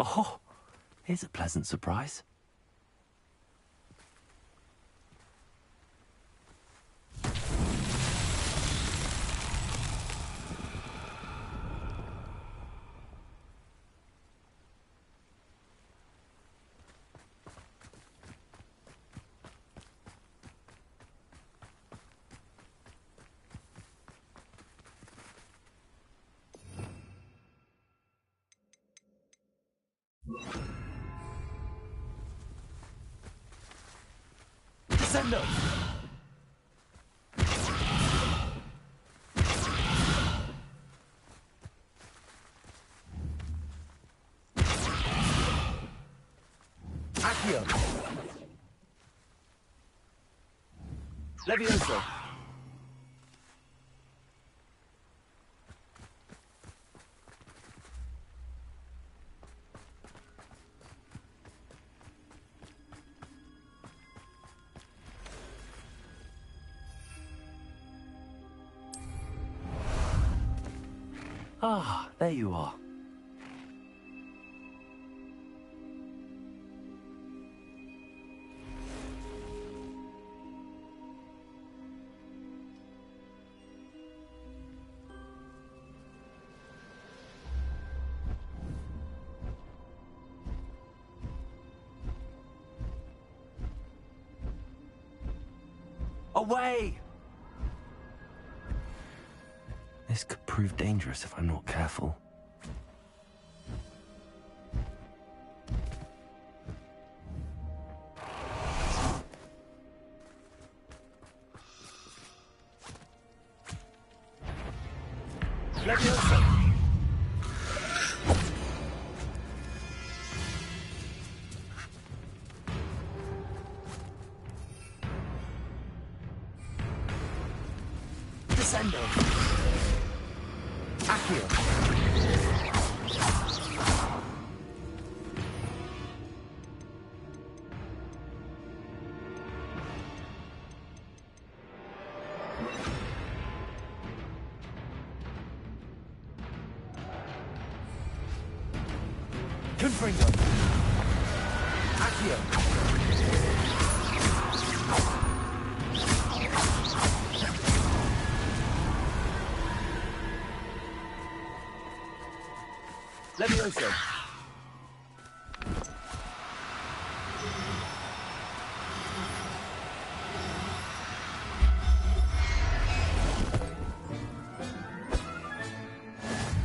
Oh, here's a pleasant surprise. Send them! Accio! Levioso! Ah, there you are. Away! This could prove dangerous if I'm not careful. Levioso! Descendo! Accio! Confringo! Accio! Levioso!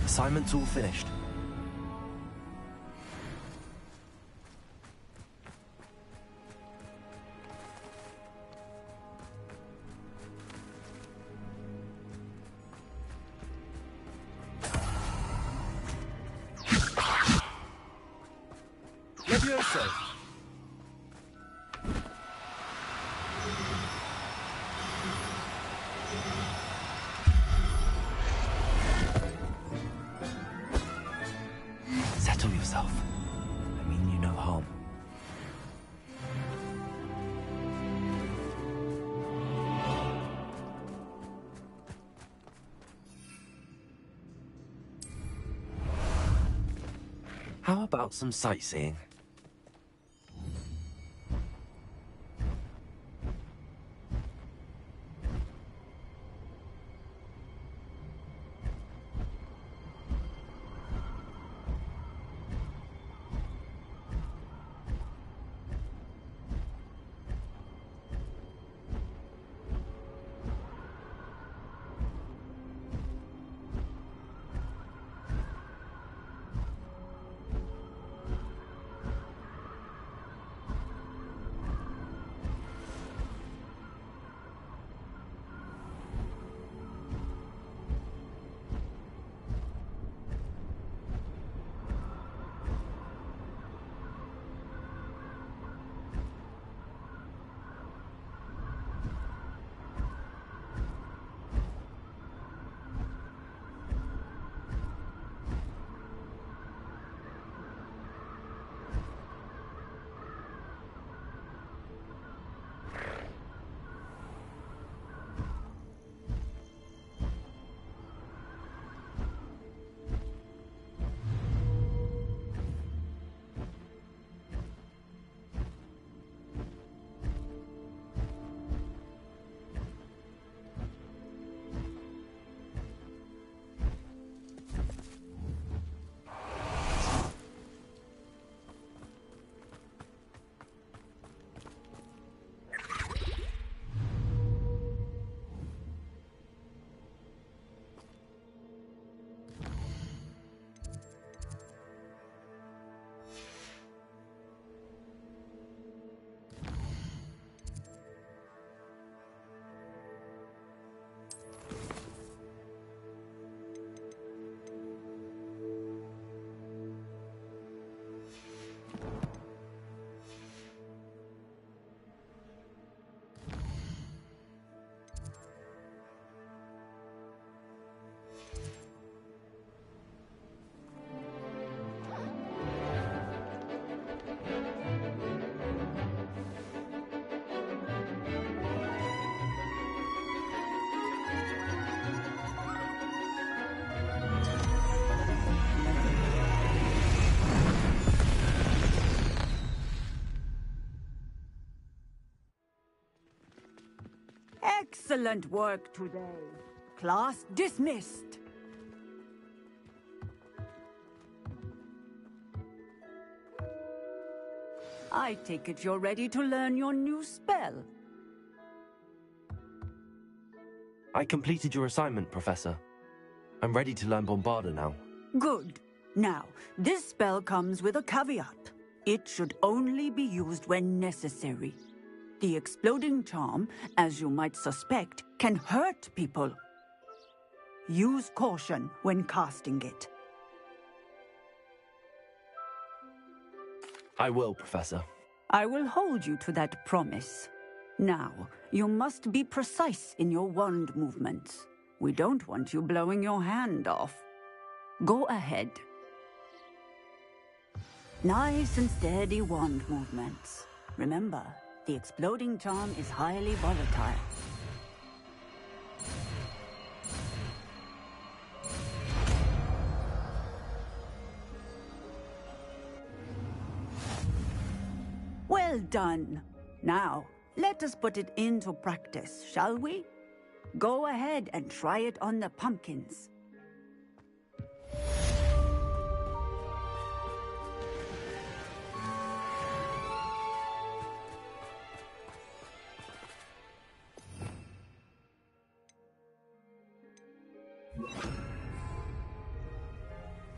Assignment's all finished. Levioso! Settle yourself. I mean you no harm. How about some sightseeing? Excellent work today. Class dismissed. I take it you're ready to learn your new spell. I completed your assignment, Professor. I'm ready to learn Bombarda now. Good. Now, this spell comes with a caveat. It should only be used when necessary. The exploding charm, as you might suspect, can hurt people. Use caution when casting it. I will, Professor. I will hold you to that promise. Now, you must be precise in your wand movements. We don't want you blowing your hand off. Go ahead. Nice and steady wand movements. Remember, the exploding charm is highly volatile. Well done. Now, let us put it into practice, shall we? Go ahead and try it on the pumpkins.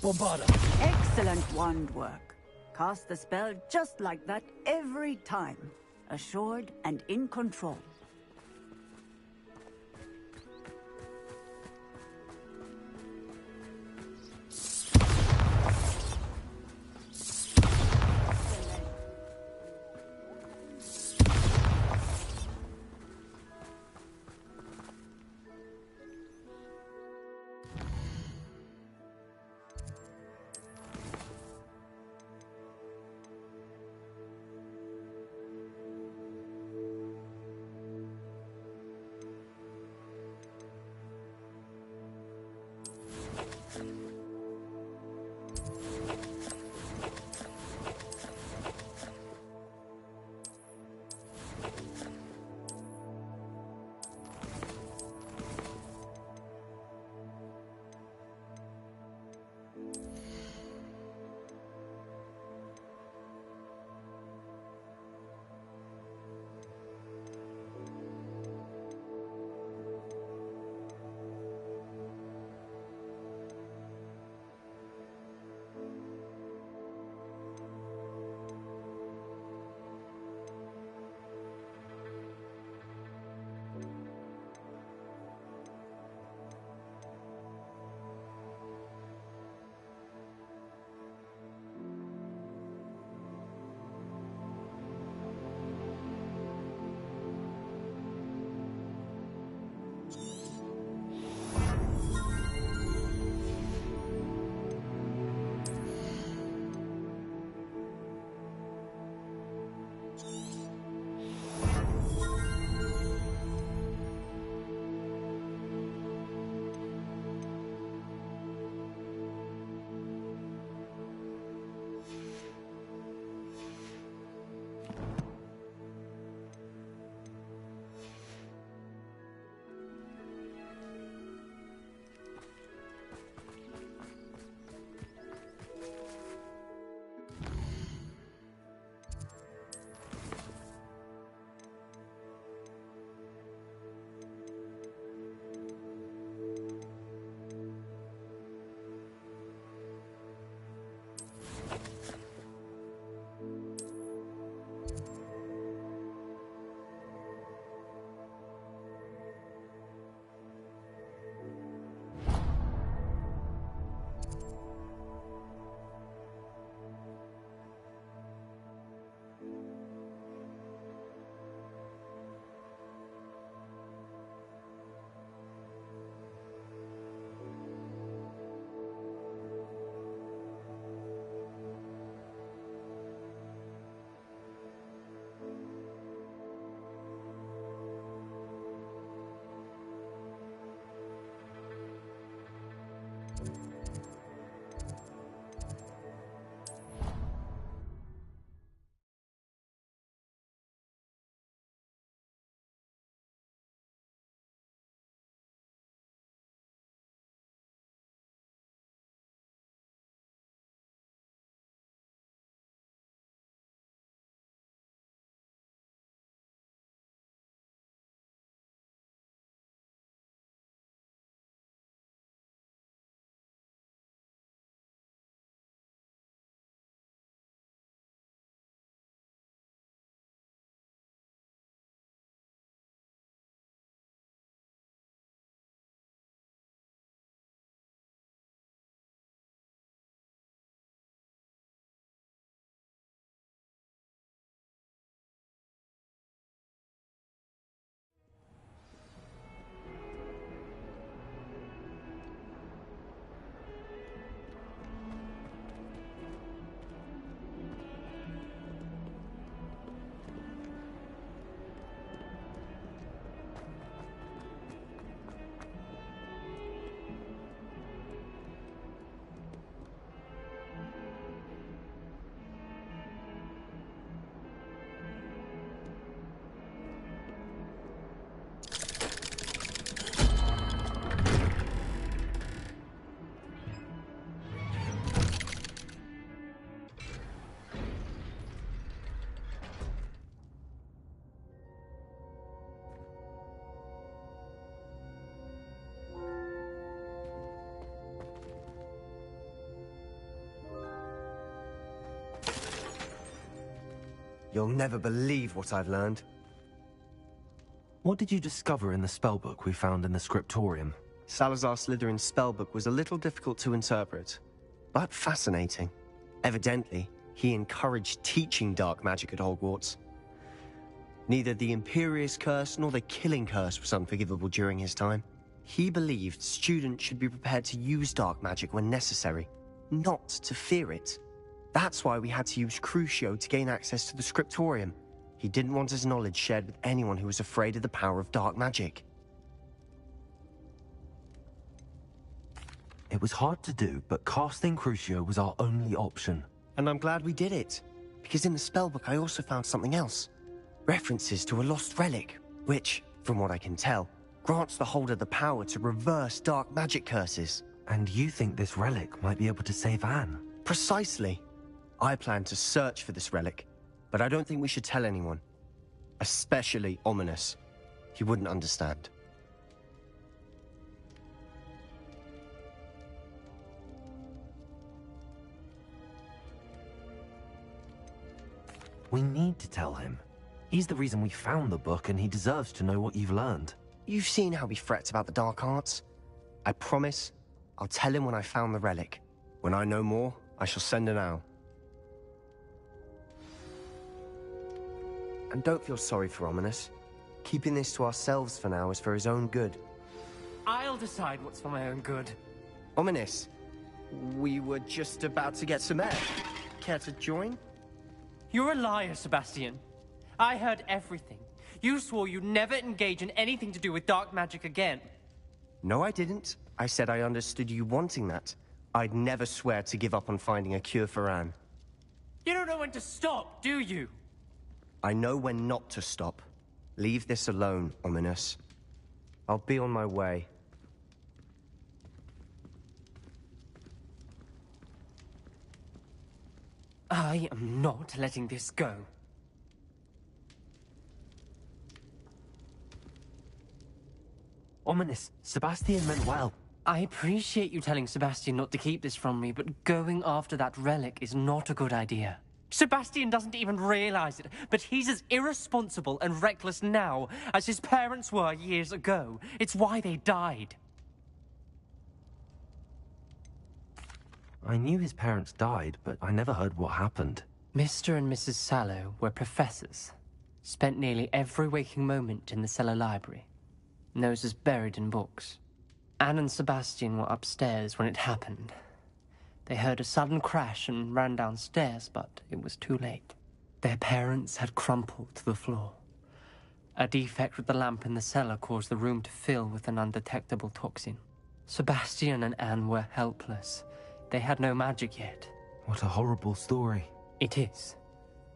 Bombarda! Excellent wand work. Cast the spell just like that every time. Assured and in control. You'll never believe what I've learned. What did you discover in the spellbook we found in the scriptorium? Salazar Slytherin's spellbook was a little difficult to interpret, but fascinating. Evidently, he encouraged teaching dark magic at Hogwarts. Neither the Imperious Curse nor the Killing Curse was unforgivable during his time. He believed students should be prepared to use dark magic when necessary, not to fear it. That's why we had to use Crucio to gain access to the scriptorium. He didn't want his knowledge shared with anyone who was afraid of the power of dark magic. It was hard to do, but casting Crucio was our only option. And I'm glad we did it, because in the spellbook I also found something else. References to a lost relic, which, from what I can tell, grants the holder the power to reverse dark magic curses. And you think this relic might be able to save Anne? Precisely. I plan to search for this relic, but I don't think we should tell anyone. Especially Ominous. He wouldn't understand. We need to tell him. He's the reason we found the book, and he deserves to know what you've learned. You've seen how he frets about the dark arts. I promise I'll tell him when I found the relic. When I know more, I shall send an owl. And don't feel sorry for Ominous. Keeping this to ourselves for now is for his own good. I'll decide what's for my own good. Ominous, we were just about to get some air. Care to join? You're a liar, Sebastian. I heard everything. You swore you'd never engage in anything to do with dark magic again. No, I didn't. I said I understood you wanting that. I'd never swear to give up on finding a cure for Anne. You don't know when to stop, do you? I know when not to stop. Leave this alone, Ominous. I'll be on my way. I am not letting this go. Ominous, Sebastian meant well. I appreciate you telling Sebastian not to keep this from me, but going after that relic is not a good idea. Sebastian doesn't even realize it, but he's as irresponsible and reckless now as his parents were years ago. It's why they died. I knew his parents died, but I never heard what happened. Mr. and Mrs. Sallow were professors. Spent nearly every waking moment in the cellar library. Noses buried in books. Anne and Sebastian were upstairs when it happened. They heard a sudden crash and ran downstairs, but it was too late. Their parents had crumpled to the floor. A defect with the lamp in the cellar caused the room to fill with an undetectable toxin. Sebastian and Anne were helpless. They had no magic yet. What a horrible story. It is.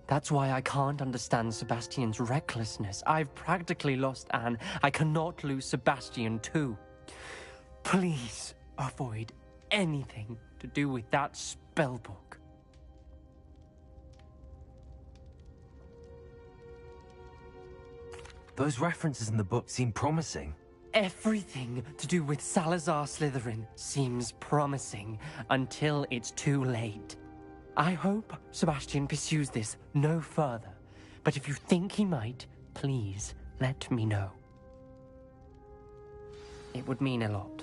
That's why I can't understand Sebastian's recklessness. I've practically lost Anne. I cannot lose Sebastian too. Please avoid anything to do with that spellbook. Those references in the book seem promising. Everything to do with Salazar Slytherin seems promising until it's too late. I hope Sebastian pursues this no further, but if you think he might, please let me know. It would mean a lot.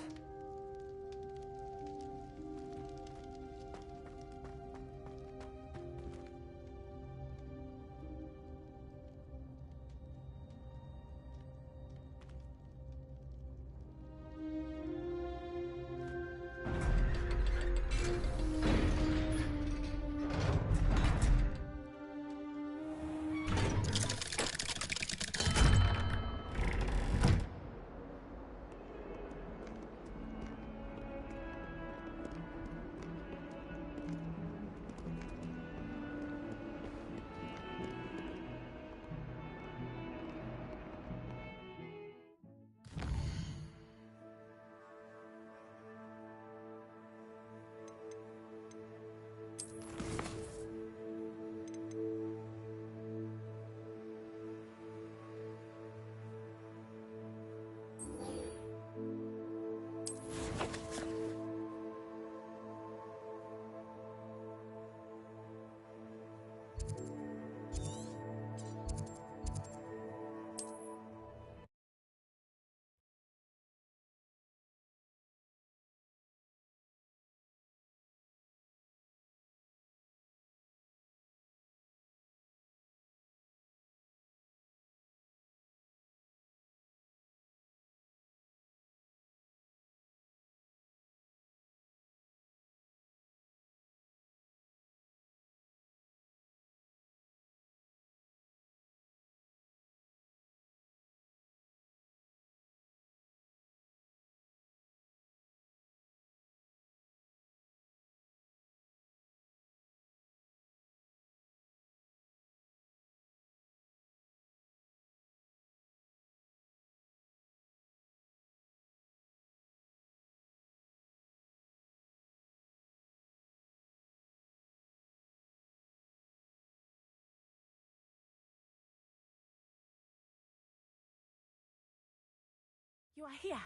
You are here.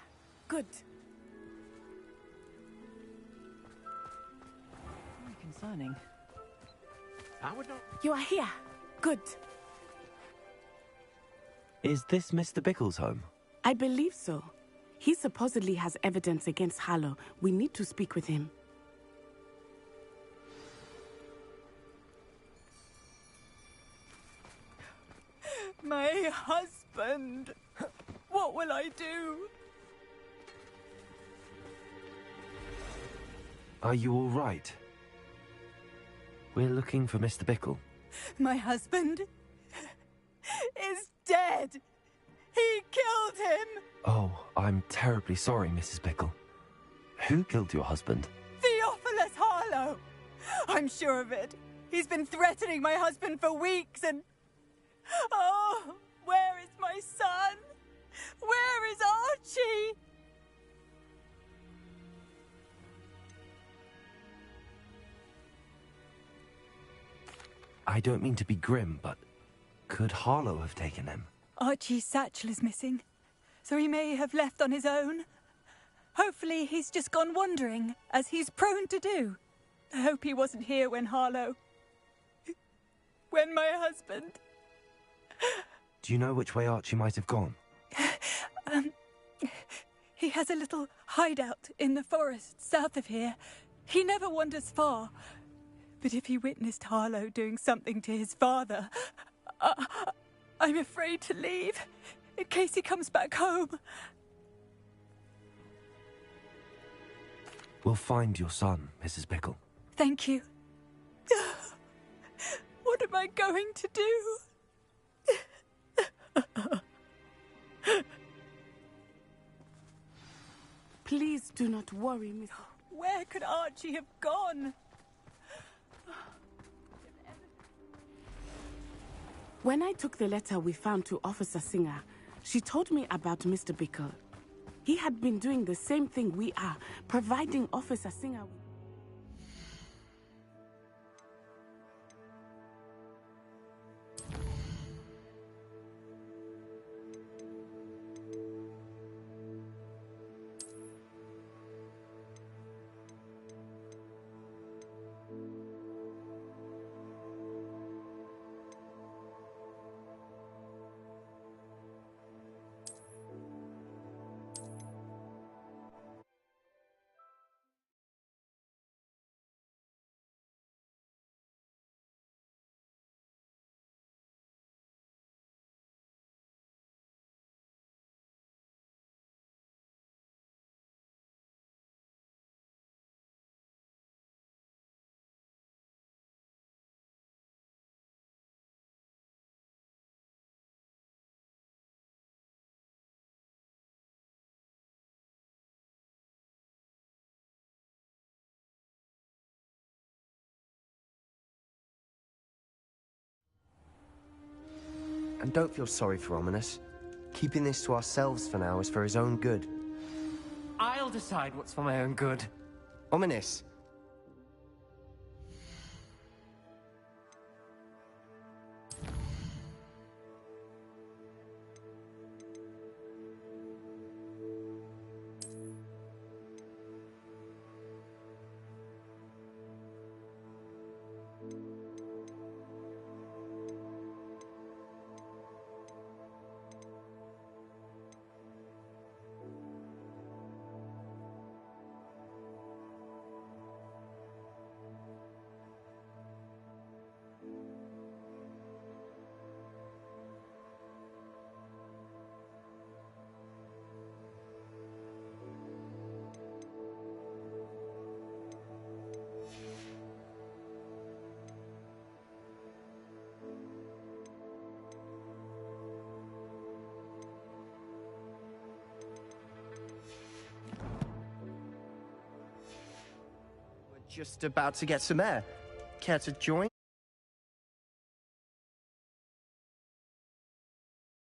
Good. Very concerning. I would not. You are here. Good. Is this Mr. Bickle's home? I believe so. He supposedly has evidence against Harlow. We need to speak with him. My husband! What will I do? Are you all right? We're looking for Mr. Bickle. My husband is dead! He killed him! Oh, I'm terribly sorry, Mrs. Bickle. Who killed your husband? Theophilus Harlow! I'm sure of it. He's been threatening my husband for weeks and... Oh, where is my son? Where is Archie? I don't mean to be grim, but could Harlow have taken him? Archie's satchel is missing, so he may have left on his own. Hopefully he's just gone wandering, as he's prone to do. I hope he wasn't here when Harlow... when my husband... Do you know which way Archie might have gone? He has a little hideout in the forest south of here. He never wanders far. But if he witnessed Harlow doing something to his father, I'm afraid to leave, in case he comes back home. We'll find your son, Mrs. Bickle. Thank you. What am I going to do? Please do not worry, Miss... Where could Archie have gone? When I took the letter we found to Officer Singer, she told me about Mr. Bickle. He had been doing the same thing we are, providing Officer Singer... And don't feel sorry for Ominous. Keeping this to ourselves for now is for his own good. I'll decide what's for my own good. Ominous! We're just about to get some air. Care to join?